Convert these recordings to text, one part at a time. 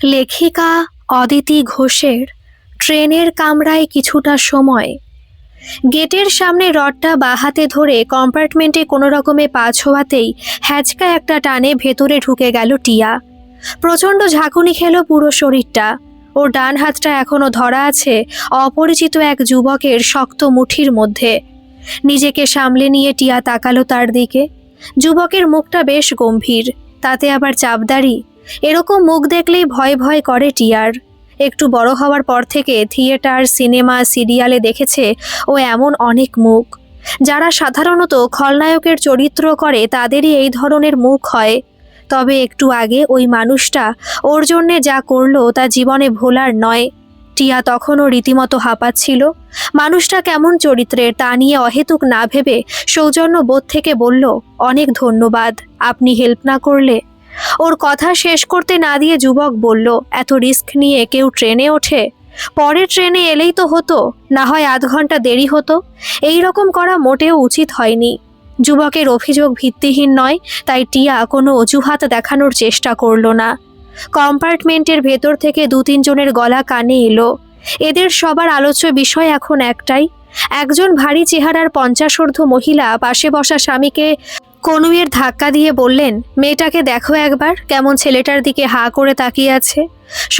লেখিকা অদিতি ঘোষের ট্রেনের কামরায় কিছুটা সময়। গেটের সামনে রডটা বাহাতে ধরে কম্পার্টমেন্টে কোনো রকমে পা ছোঁয়াতেই হ্যাচকা একটা টানে ভেতরে ঢুকে গেল টিয়া। প্রচণ্ড ঝাঁকুনি খেলো পুরো শরীরটা। ওর ডান হাতটা এখনো ধরা আছে অপরিচিত এক যুবকের শক্ত মুঠির মধ্যে। নিজেকে সামলে নিয়ে টিয়া তাকালো তার দিকে। যুবকের মুখটা বেশ গম্ভীর, তাতে আবার চাপদাড়ি। এরকম মুখ দেখলেই ভয় ভয় করে টিয়ার। একটু বড় হওয়ার পর থেকে থিয়েটার, সিনেমা, সিরিয়ালে দেখেছে ও এমন অনেক মুখ। যারা সাধারণত খলনায়কের চরিত্র করে তাদেরই এই ধরনের মুখ হয়। তবে একটু আগে ওই মানুষটা ওর জন্যে যা করলো তা জীবনে ভোলার নয়। টিয়া তখনও রীতিমতো হাঁপাচ্ছিল। মানুষটা কেমন চরিত্রের তা নিয়ে অহেতুক না ভেবে সৌজন্য বোধ থেকে বলল, অনেক ধন্যবাদ, আপনি হেল্প না করলে। ওর কথা শেষ করতে না দিয়ে যুবক বলল, এত রিস্ক নিয়ে কেউ ট্রেনে ওঠে? পরের ট্রেনে এলেই তো হতো, না হয় আধ ঘন্টা দেরি হতো। এই রকম করা মোটেও উচিত হয়নি। যুবকের অভিযোগ ভিত্তিহীন নয়, তাই টিয়া কোনো অজুহাত দেখানোর চেষ্টা করল না। কম্পার্টমেন্টের ভেতর থেকে 2-3 জনের গলা কানে এলো। এদের সবার আলোচ্য বিষয় এখন একটাই। একজন ভারী চেহারার 50 মহিলা পাশে বসা স্বামীকে কনুইয়ের ধাক্কা দিয়ে বললেন, মেয়েটাকে দেখো একবার, কেমন ছেলেটার দিকে হা করে তাকিয়ে আছে।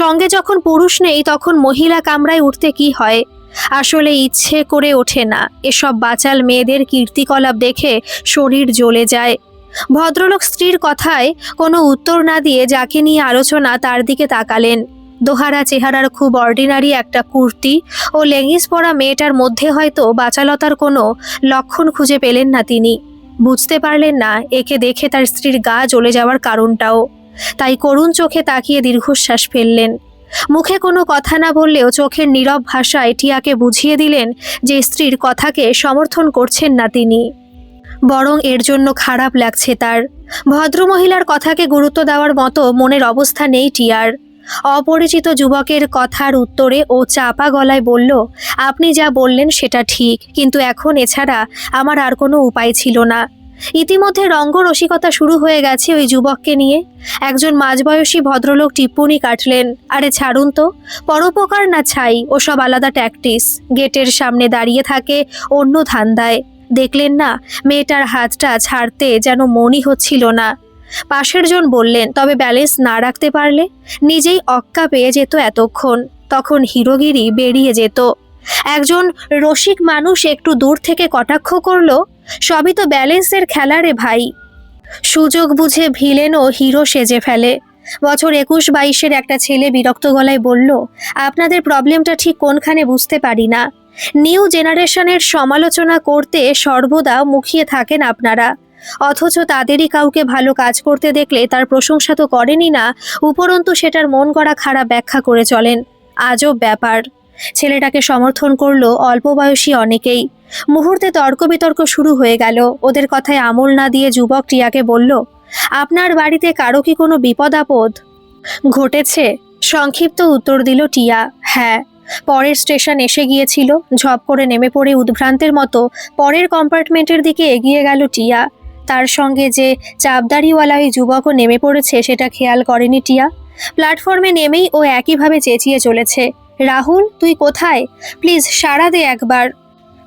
সঙ্গে যখন পুরুষ নেই তখন মহিলা কামরায় উঠতে কি হয়? আসলে ইচ্ছে করে ওঠে না। এসব বাচাল মেয়েদের কীর্তিকলাপ দেখে শরীর জ্বলে যায়। ভদ্রলোক স্ত্রীর কথায় কোনো উত্তর না দিয়ে যাকে নিয়ে আলোচনা তার দিকে তাকালেন। দোহারা চেহারার খুব অর্ডিনারি একটা কুর্তি ও লেগিংস পরা মেয়েটার মধ্যে হয়তো বাচালতার কোনো লক্ষণ খুঁজে পেলেন না তিনি। বুঝতে পারলেন না একে দেখে তার স্ত্রীর গা জ্বলে যাওয়ার কারণটাও। তাই করুণ চোখে তাকিয়ে দীর্ঘশ্বাস ফেললেন। মুখে কোনো কথা না বললেও চোখের নীরব ভাষায় টিয়াকে বুঝিয়ে দিলেন যে স্ত্রীর কথাকে সমর্থন করছেন না তিনি, বরং এর জন্য খারাপ লাগছে তার। ভদ্রমহিলার কথাকে গুরুত্ব দেওয়ার মতো মনের অবস্থা নেই টিয়ার। অপরিচিত যুবকের কথার উত্তরে ও চাপা গলায় বলল, আপনি যা বললেন সেটা ঠিক, কিন্তু এখন এছাড়া আমার আর কোনো উপায় ছিল না। ইতিমধ্যে রঙ্গরসিকতা শুরু হয়ে গেছে ওই যুবককে নিয়ে। একজন মাঝবয়সী ভদ্রলোক টিপ্পনি কাটলেন, আরে ছাড়ুন তো, পরোপকার না ছাই ওসব আলাদা ট্যাকটিস। গেটের সামনে দাঁড়িয়ে থাকে অন্য ধান্দায়। দেখলেন না মেয়েটার হাতটা ছাড়তে যেন মনই হচ্ছিল না। পাশের জন বললেন, তবে ব্যালেন্স না রাখতে পারলে নিজেই অক্কা পেয়ে যেত এতক্ষণ, তখন হিরোগিরি বেরিয়ে যেত। একজন রসিক মানুষ একটু দূর থেকে কটাক্ষ করলো, সবই তো ব্যালেন্সের খেলা রে ভাই। সুযোগ বুঝে ভিলেন ও হিরো সেজে ফেলে। বছর 21-22-এর একটা ছেলে বিরক্ত গলায় বলল, আপনাদের প্রবলেমটা ঠিক কোনখানে বুঝতে পারি না। নিউ জেনারেশনের সমালোচনা করতে সর্বদা মুখিয়ে থাকেন আপনারা, অথচ তাদেরই কাউকে ভালো কাজ করতে দেখলে তার প্রশংসা তো করেনই না, উপরন্তু সেটার মন গড়া খারাপ ব্যাখ্যা করে চলেন। আজব ব্যাপার। ছেলেটাকে সমর্থন করলো অল্প বয়সী অনেকেই। মুহূর্তে তর্ক বিতর্ক শুরু হয়ে গেল। ওদের কথায় আমল না দিয়ে যুবক টিয়াকে বলল, আপনার বাড়িতে কারো কি কোনো বিপদ আপদ ঘটেছে? সংক্ষিপ্ত উত্তর দিল টিয়া, হ্যাঁ। পরের স্টেশন এসে গিয়েছিল। ঝপ করে নেমে পড়ে উদ্ভ্রান্তের মতো পরের কম্পার্টমেন্টের দিকে এগিয়ে গেল টিয়া। তার সঙ্গে যে চাপদাড়িওয়ালা ওই যুবকও নেমে পড়েছে সেটা খেয়াল করেনি টিয়া। প্ল্যাটফর্মে নেমেই ও একইভাবে চেঁচিয়ে চলেছে, রাহুল তুই কোথায়? প্লিজ সাড়া দে একবার।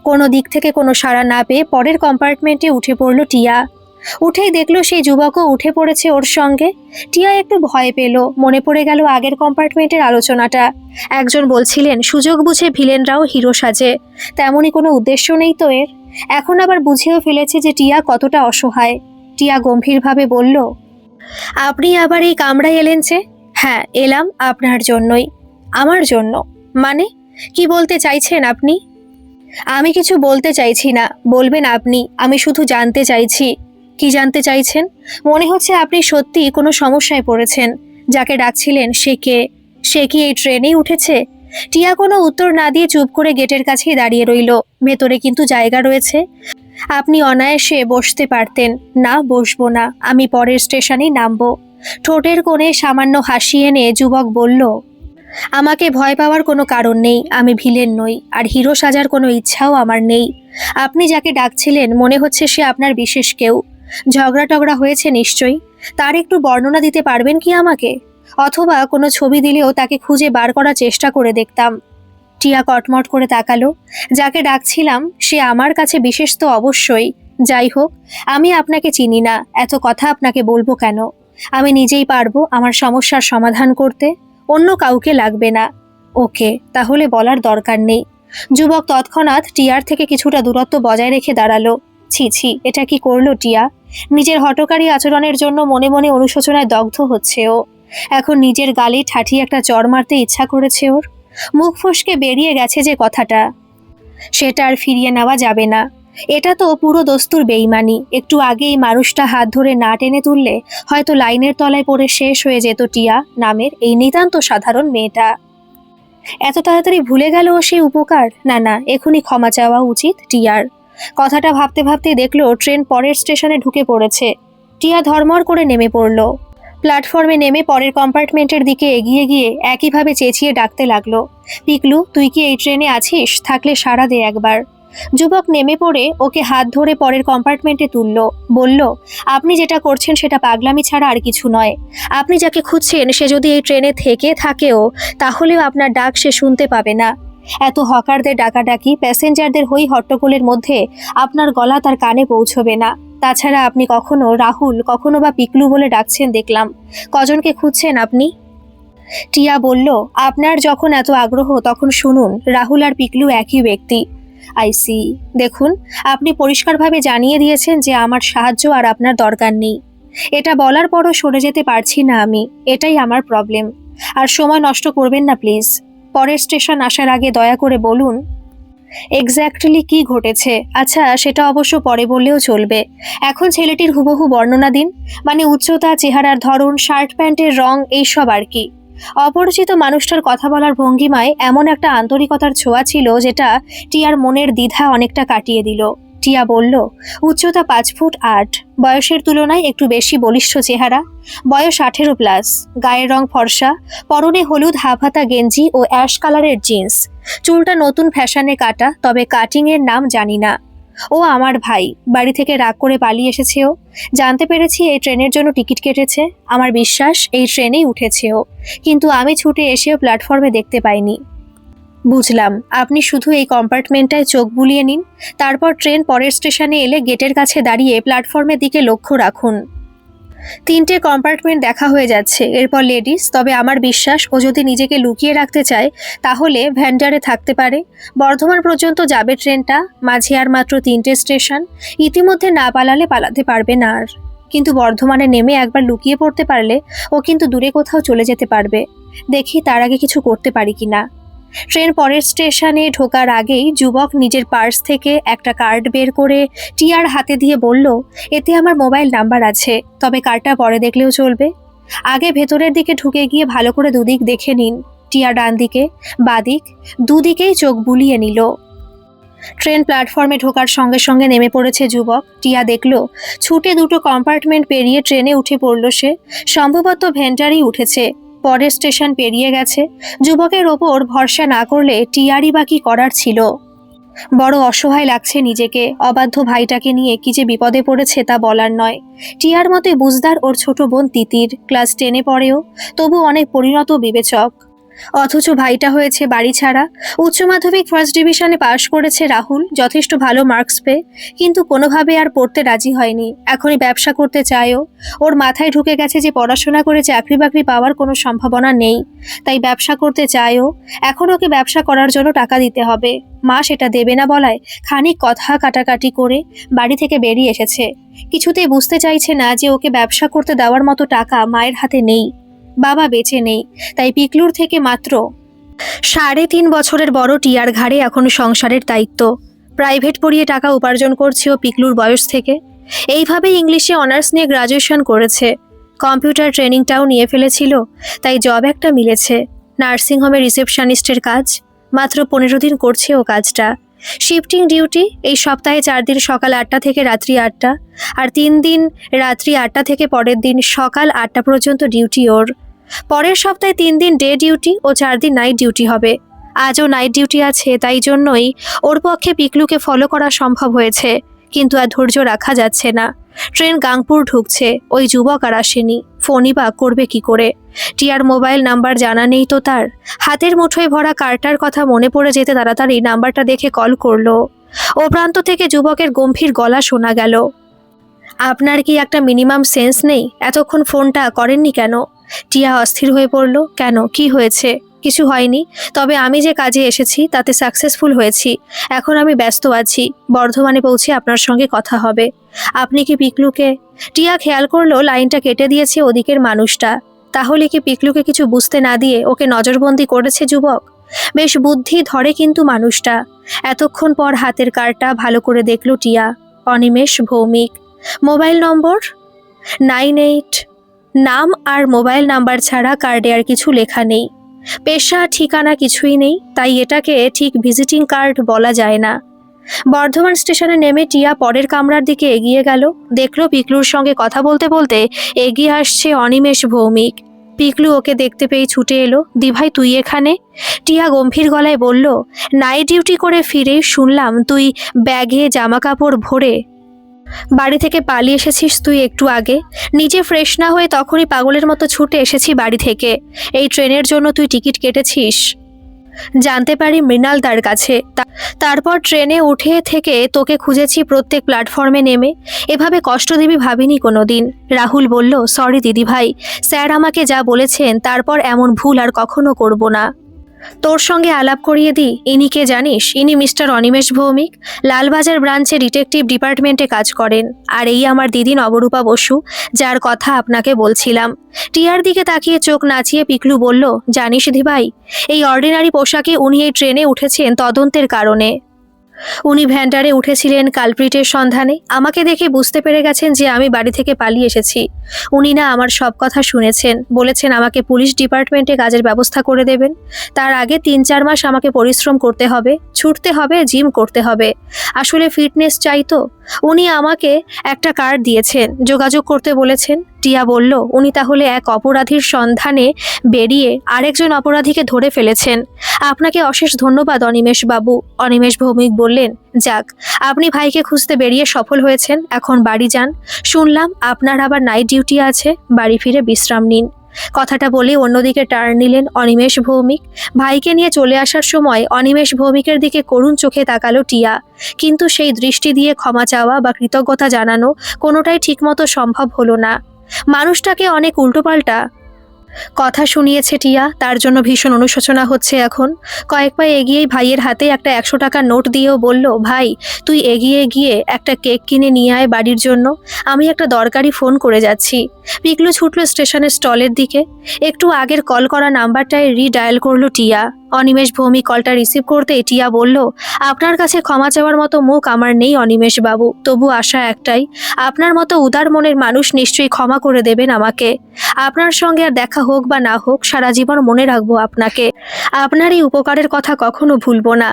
কোনো দিক থেকে কোনো সাড়া না পেয়ে পরের কম্পার্টমেন্টে উঠে পড়ল টিয়া। উঠেই দেখলো সেই যুবকও উঠে পড়েছে ওর সঙ্গে। টিয়া একটু ভয় পেল। মনে পড়ে গেল আগের কম্পার্টমেন্টের আলোচনাটা। একজন বলছিলেন সুযোগ বুঝে ভিলেনরাও হিরো সাজে, তেমনই কোনো উদ্দেশ্য নেই তো এর। এখন আবার বুঝেও ফেলেছে যে টিয়া কতটা অসহায়। টিয়া গম্ভীরভাবে বলল, আপনি আবার এই কামরায় এলেন যে? হ্যাঁ এলাম আপনার জন্যই। আমার জন্য মানে? কি বলতে চাইছেন আপনি? আমি কিছু বলতে চাইছি না, বলবেন আপনি। আমি শুধু জানতে চাইছি। কি জানতে চাইছেন? মনে হচ্ছে আপনি সত্যি কোনো সমস্যায় পড়েছেন। যাকে ডাকছিলেন সে কে? সে কি এই ট্রেনেই উঠেছে? টিয়া কোনো উত্তর না দিয়ে চুপ করে গেটের কাছেই দাঁড়িয়ে রইল। ভেতরে কিন্তু জায়গা রয়েছে, আপনি অনায়াসে বসতে পারতেন। না বসবো না, আমি পরের স্টেশনেই নামবো। ঠোঁটের কোণে সামান্য হাসি এনে যুবক বলল, আমাকে ভয় পাওয়ার কোনো কারণ নেই। আমি ভিলেন নই, আর হিরো সাজার কোনো ইচ্ছাও আমার নেই। আপনি যাকে ডাকছিলেন মনে হচ্ছে সে আপনার বিশেষ কেউ। ঝগড়া টগড়া হয়েছে নিশ্চয়ই। তার একটু বর্ণনা দিতে পারবেন কি আমাকে? অথবা কোনো ছবি দিলেও তাকে খুঁজে বার করার চেষ্টা করে দেখতাম। টিয়া কটমট করে তাকালো। যাকে ডাকছিলাম সে আমার কাছে বিশেষ তো অবশ্যই। যাই হোক, আমি আপনাকে চিনি না, এত কথা আপনাকে বলবো কেন? আমি নিজেই পারবো আমার সমস্যার সমাধান করতে, অন্য কাউকে লাগবে না। ওকে, তাহলে বলার দরকার নেই। যুবক তৎক্ষণাৎ টিয়ার থেকে কিছুটা দূরত্ব বজায় রেখে দাঁড়ালো। ছি ছি, এটা কি করলো টিয়া? নিজের হঠকারী আচরণের জন্য মনে মনে অনুশোচনায় দগ্ধ হচ্ছে ও। এখন নিজের গালে ঠাঠিয়ে একটা চড় মারতে ইচ্ছা করেছে ওর। মুখ ফসকে বেরিয়ে গেছে যে কথাটা, সেটা আর ফিরিয়ে নেওয়া যাবে না। এটা তো পুরো দস্তুর বেইমানি। একটু আগে এই মানুষটা হাত ধরে না টেনে তুললে হয়তো লাইনের তলায় পড়ে শেষ হয়ে যেত টিয়া নামের এই নিতান্ত সাধারণ মেয়েটা। এত তাড়াতাড়ি ভুলে গেল ও সেই উপকার? না না, এখনই ক্ষমা চাওয়া উচিত টিয়ার। কথাটা ভাবতে ভাবতে দেখলো ট্রেন পরের স্টেশনে ঢুকে পড়েছে। টিয়া ধর্মর করে নেমে পড়ল। প্ল্যাটফর্মে নেমে পরের কম্পার্টমেন্টের দিকে এগিয়ে গিয়ে একইভাবে চেঁচিয়ে ডাকতে লাগলো, পিকলু, তুই কি এই ট্রেনে আছিস? থাকলে সাড়া দে একবার। যুবক নেমে পড়ে ওকে হাত ধরে পরের কম্পার্টমেন্টে তুলল। বলল, আপনি যেটা করছেন সেটা পাগলামি ছাড়া আর কিছু নয়। আপনি যাকে খুঁজছেন সে যদি এই ট্রেনে থেকে থাকেও তাহলেও আপনার ডাক সে শুনতে পাবে না। এত হকারদের ডাকাডাকি, প্যাসেঞ্জারদের হই হট্টগোলের মধ্যে আপনার গলা তার কানে পৌঁছবে না। তাছাড়া আপনি কখনো রাহুল, কখনো বা পিকলু বলে ডাকছেন দেখলাম। কজনকে খুঁজছেন আপনি? টিয়া বলল, আপনার যখন এত আগ্রহ তখন শুনুন, রাহুল আর পিকলু একই ব্যক্তি। আইসি, দেখুন, আপনি পরিষ্কারভাবে জানিয়ে দিয়েছেন যে আমার সাহায্য আর আপনার দরকার নেই। এটা বলার পরও সরে যেতে পারছি না আমি, এটাই আমার প্রবলেম। আর সময় নষ্ট করবেন না প্লিজ। পরের স্টেশন আসার আগে দয়া করে বলুন এক্স্যাক্টলি কি ঘটেছে। আচ্ছা, সেটা অবশ্য পরে বললেও চলবে। এখন ছেলেটির হুবহু বর্ণনা দিন, মানে উচ্চতা, চেহারার ধরন, শার্ট প্যান্টের রং, এইসব আর কি। অপরিচিত মানুষটার কথা বলার ভঙ্গিমায় এমন একটা আন্তরিকতার ছোঁয়া ছিল যেটা টিয়ার মনের দ্বিধা অনেকটা কাটিয়ে দিল। টিয়া বলল, উচ্চতা 5 ফুট 8, বয়সের তুলনায় একটু বেশি বলিষ্ঠ চেহারা, বয়স 18+, গায়ের রং ফর্সা, পরনে হলুদ হাফহাতা গেঞ্জি ও অ্যাশ কালারের জিন্স, চুলটা নতুন ফ্যাশনে কাটা, তবে কাটিং এর নাম জানি না। ও আমার ভাই, বাড়ি থেকে রাগ করে পালিয়ে এসেছে ও। জানতে পেরেছি এই ট্রেনের জন্য টিকিট কেটেছে। আমার বিশ্বাস এই ট্রেনেই উঠেছে ও, কিন্তু আমি ছুটে এসেও প্ল্যাটফর্মে দেখতে পাইনি। বুঝলাম, আপনি শুধু এই কম্পার্টমেন্টটায় চোখ বুলিয়ে নিন, তারপর ট্রেন পরের স্টেশনে এলে গেটের কাছে দাঁড়িয়ে প্ল্যাটফর্মের দিকে লক্ষ্য রাখুন। 3টে কম্পার্টমেন্ট দেখা হয়ে যাচ্ছে, এরপর লেডিস। তবে আমার বিশ্বাস ও যদি নিজেকে লুকিয়ে রাখতে চায় তাহলে ভ্যান্ডারে থাকতে পারে। বর্ধমান পর্যন্ত যাবে ট্রেনটা, মাঝে আর মাত্র 3টে স্টেশন। ইতিমধ্যে না পালালে পালাতে পারবে না আর। কিন্তু বর্ধমানে নেমে একবার লুকিয়ে পড়তে পারলে ও কিন্তু দূরে কোথাও চলে যেতে পারবে। দেখি তার আগে কিছু করতে পারি কিনা। ট্রেন পরের স্টেশনে ঢোকার আগেই যুবক নিজের পার্স থেকে একটা কার্ড বের করে টিয়ার হাতে দিয়ে বলল, এতে আমার মোবাইল নাম্বার আছে, তবে কার্ডটা পরে দেখলেও চলবে। আগে ভেতরের দিকে ঢুকে গিয়ে ভালো করে দুদিক দেখে নিন। টিয়া ডান দিকে, বাদিক, দুদিকেই চোখ বুলিয়ে নিল। ট্রেন প্ল্যাটফর্মে ঢোকার সঙ্গে সঙ্গে নেমে পড়েছে যুবক। টিয়া দেখল ছুটে 2টো কম্পার্টমেন্ট পেরিয়ে ট্রেনে উঠে পড়ল সে। সম্ভবত ভেন্টারই উঠেছে। পরের স্টেশন পেরিয়ে গেছে। যুবকের ওপর ভরসা না করলে টিয়ারই বা কি করার ছিল। বড় অসহায় লাগছে নিজেকে। অবাধ্য ভাইটাকে নিয়ে কি যে বিপদে পড়েছে তা বলার নয়। টিয়ার মতে বুঝদার ওর ছোট বোন তিতির, ক্লাস 10-এ পড়েও, তবু অনেক পরিণত বিবেচক। অথচ ভাইটা হয়েছে বাড়ি ছাড়া। উচ্চ মাধ্যমিক ফার্স্ট ডিভিশনে পাশ করেছে রাহুল, যথেষ্ট ভালো মার্কস পেয়ে, কিন্তু কোনোভাবে আর পড়তে রাজি হয়নি। এখনই ব্যবসা করতে চায়ও। ওর মাথায় ঢুকে গেছে যে পড়াশোনা করে চাকরি বাকরি পাওয়ার কোনো সম্ভাবনা নেই, তাই ব্যবসা করতে চায়ও। এখন ওকে ব্যবসা করার জন্য টাকা দিতে হবে। মা সেটা দেবে না বলায় খানিক কথা কাটাকাটি করে বাড়ি থেকে বেরিয়ে এসেছে। কিছুতেই বুঝতে চাইছে না যে ওকে ব্যবসা করতে দেওয়ার মতো টাকা মায়ের হাতে নেই, বাবা বেঁচে নেই। তাই পিকলুর থেকে মাত্র 3.5 বছরের বড় টিয়ার ঘাড়ে এখন সংসারের দায়িত্ব। প্রাইভেট পড়িয়ে টাকা উপার্জন করছে ও পিকলুর বয়স থেকে। এইভাবে ইংলিশে অনার্স নিয়ে গ্রাজুয়েশন করেছে। কম্পিউটার ট্রেনিংটাও নিয়ে ফেলেছিল, তাই জব একটা মিলেছে, নার্সিংহোমে রিসেপশনিস্টের কাজ। মাত্র 15 দিন করছে ও কাজটা। শিফটিং ডিউটি, এই সপ্তাহে 4 দিন সকাল 8টা থেকে রাত্রি 8টা, আর 3 দিন রাত্রি 8টা থেকে পরের দিন সকাল 8টা পর্যন্ত ডিউটি ওর। পরের সপ্তাহে 3 দিন ডে ডিউটি ও 4 দিন নাইট ডিউটি হবে। আজও নাইট ডিউটি আছে, তাই জন্যই ওর পক্ষে পিকলুকে ফলো করা সম্ভব হয়েছে। কিন্তু আর ধৈর্য রাখা যাচ্ছে না। ট্রেন গাংপুর ঢুকছে, ওই যুবক আর আসেনি, ফোনই বা করবে কি করে? টিয়ার মোবাইল নাম্বার জানা নেই তো তার। হাতের মুঠোয় ভরা কার্ডটার কথা মনে পড়ে যেতে তাড়াতাড়ি নাম্বারটা দেখে কল করলো। ও প্রান্ত থেকে যুবকের গম্ভীর গলা শোনা গেল। আপনার কি একটা মিনিমাম সেন্স নেই? এতক্ষণ ফোনটা করেননি কেন? টিয়া অস্থির হয়ে পড়ল। কেন, কি হয়েছে? কিছু হয়নি, তবে আমি যে কাজে এসেছি তাতে সাকসেসফুল হয়েছি। এখন আমি ব্যস্ত আছি, বর্ধমানে পৌঁছে আপনার সঙ্গে কথা হবে। আপনি কি পিকলুকে? টিয়া খেয়াল করলো লাইনটা কেটে দিয়েছে ওদিকের মানুষটা। তাহলে কি পিকলুকে কিছু বুঝতে না দিয়ে ওকে নজরবন্দি করেছে যুবক? বেশ বুদ্ধি ধরে কিন্তু মানুষটা। এতক্ষণ পর হাতের কার্ডটা ভালো করে দেখল টিয়া। অনিমেষ ভৌমিক, মোবাইল নম্বর 98। নাম আর মোবাইল নাম্বার ছাড়া কার্ডে আর কিছু লেখা নেই। পেশা ঠিকানা কিছুই নেই, তাই এটাকে ঠিক ভিজিটিং কার্ড বলা যায় না। বর্ধমান স্টেশনে নেমে টিয়া পরের কামরার দিকে এগিয়ে গেল। দেখলো পিকলুর সঙ্গে কথা বলতে বলতে এগিয়ে আসছে অনিমেষ ভৌমিক। পিকলু ওকে দেখতে পেয়ে ছুটে এলো। দিভাই, তুই এখানে? টিয়া গম্ভীর গলায় বলল, নাইট ডিউটি করে ফিরে শুনলাম তুই ব্যাগে জামা কাপড় ভরে বাড়ি থেকে পালিয়ে এসেছিস। তুই একটু আগে নিজে ফ্রেশ না হয়ে তখনই পাগলের মতো ছুটে এসেছি বাড়ি থেকে। এই ট্রেনের জন্য তুই টিকিট কেটেছিস জানতে পারি মৃণালদার কাছে। তারপর ট্রেনে উঠে থেকে তোকে খুঁজেছি প্রত্যেক প্ল্যাটফর্মে নেমে। এভাবে কষ্ট দিবি ভাবিনি কোনো দিন। রাহুল বলল, সরি দিদিভাই, স্যার আমাকে যা বলেছেন তারপর এমন ভুল আর কখনো করব না। তোর সঙ্গে আলাপ করিয়ে দিই, ইনি কে জানিস? ইনি মিস্টার অনিমেষ ভৌমিক, লালবাজার ব্রাঞ্চে ডিটেকটিভ ডিপার্টমেন্টে কাজ করেন। আর এই আমার দিদি নবরূপা বসু, যার কথা আপনাকে বলছিলাম। টিয়ার দিকে তাকিয়ে চোখ নাচিয়ে পিকলু বলল, জানিস দিভাই, এই অর্ডিনারি পোশাকে উনি এই ট্রেনে উঠেছেন তদন্তের কারণে। উনি ভ্যান্ডারে উঠেছিলেন কালপ্রিটের সন্ধানে। আমাকে দেখে বুঝতে পেরে গেছেন যে আমি বাড়ি থেকে পালিয়ে এসেছি। উনি না আমার সব কথা শুনেছেন, বলেছেন আমাকে পুলিশ ডিপার্টমেন্টে কাজের ব্যবস্থা করে দেবেন। তার আগে 3-4 মাস আমাকে পরিশ্রম করতে হবে, ছুটতে হবে, জিম করতে হবে। আসলে ফিটনেস চাই তো। উনি আমাকে একটা কার্ড দিয়েছেন, যোগাযোগ করতে বলেছেন। টিয়া বলল, উনি তাহলে এক অপরাধীর সন্ধানে বেরিয়ে আরেকজন অপরাধীকে ধরে ফেলেছেন। আপনাকে অশেষ ধন্যবাদ অনিমেষ বাবু। অনিমেষ ভৌমিক বললেন, যাক, আপনি ভাইকে খুঁজতে বেরিয়ে সফল হয়েছেন, এখন বাড়ি যান। শুনলাম আপনার আবার নাইট ডিউটি আছে, বাড়ি ফিরে বিশ্রাম নিন। কথাটা বলে অন্যদিকে টার্ন নিলেন অনিমেষ ভৌমিক। ভাইকে নিয়ে চলে আসার সময় অনিমেষ ভৌমিকের দিকে করুণ চোখে তাকালো টিয়া, কিন্তু সেই দৃষ্টি দিয়ে ক্ষমা চাওয়া বা কৃতজ্ঞতা জানানো কোনোটাই ঠিকমতো সম্ভব হলো না। মানুষটাকে অনেক উল্টোপাল্টা কথা শুনিয়েছে টিয়া, তার জন্য ভীষণ অনুশোচনা হচ্ছে এখন। কয়েক পা এগিয়েই ভাইয়ের হাতে একটা 100 টাকার নোট দিয়েও বলল, ভাই তুই এগিয়ে গিয়ে একটা কেক কিনে নিয়ে আয় বাড়ির জন্য, আমি একটা দরকারি ফোন করে যাচ্ছি। পিকলু ছুটল স্টেশনের স্টলের দিকে। একটু আগের কল করা নাম্বারটায় রিডায়াল করলো টিয়া। অনিমেষ ভৌমিক কলটা রিসিভ করতে টিয়া বলল, আপনার কাছে ক্ষমা চাওয়ার মতো মুখ আমার নেই অনিমেষ বাবু, তবু আশা একটাই, আপনার মতো উদার মনের মানুষ নিশ্চয়ই ক্ষমা করে দেবেন আমাকে। আপনার সঙ্গে আর দেখা হোক বা না হোক, সারা জীবন মনে রাখবো আপনাকে। আপনার এই উপকারের কথা কখনো ভুলবো না।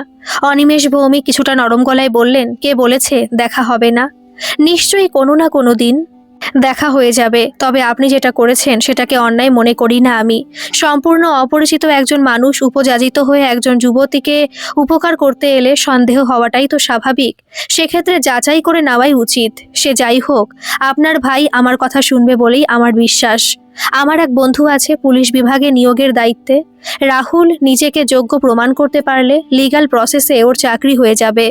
অনিমেষ ভৌমিক কিছুটা নরম গলায় বললেন, কে বলেছে দেখা হবে না? নিশ্চয়ই কোনো না কোনো দিন দেখা হয়ে যাবে। তবে আপনি যেটা করেছেন সেটাকে অন্যায় মনে করি না আমি। সম্পূর্ণ অপরিচিত একজন মানুষ উপযাচিত হয়ে একজন যুবতীকে উপকার করতে এলে সন্দেহ হওয়াটাই তো স্বাভাবিক। সেক্ষেত্রে যাচাই করে নেওয়াই উচিত। সে যাই হোক, আপনার ভাই আমার কথা শুনবে বলেই আমার বিশ্বাস। আমার এক বন্ধু আছে পুলিশ বিভাগে নিয়োগের দায়িত্বে। রাহুল নিজেকে যোগ্য প্রমাণ করতে পারলে লিগ্যাল প্রসেসে ওর চাকরি হয়ে যাবে।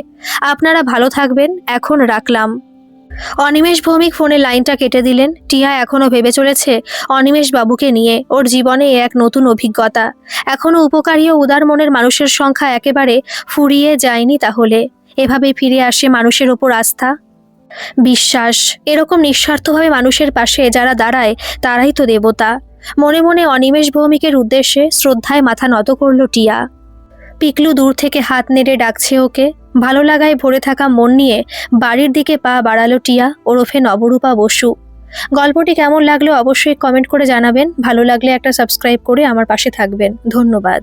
আপনারা ভালো থাকবেন, এখন রাখলাম। অনিমেষ ভৌমিক ফোনের লাইনটা কেটে দিলেন। টিয়া এখনো ভেবে চলেছে অনিমেষ বাবুকে নিয়ে। ওর জীবনে এক নতুন অভিজ্ঞতা। এখনো উপকারী ও উদার মনের মানুষের সংখ্যা একেবারে ফুরিয়ে যায়নি। তাহলে এভাবেই ফিরে আসে মানুষের ওপর আস্থা, বিশ্বাস। এরকম নিঃস্বার্থভাবে মানুষের পাশে যারা দাঁড়ায় তারাই তো দেবতা। মনে মনে অনিমেষ ভৌমিকের উদ্দেশ্যে শ্রদ্ধায় মাথা নত করল টিয়া। পিকলু দূর থেকে হাত নেড়ে ডাকছে ওকে। ভালো লাগায় ভরে থাকা মন নিয়ে বাড়ির দিকে পা বাড়ালো টিয়া, ওরফে নবরূপা বসু। গল্পটি কেমন লাগলো অবশ্যই কমেন্ট করে জানাবেন। ভালো লাগলে একটা সাবস্ক্রাইব করে আমার পাশে থাকবেন। ধন্যবাদ।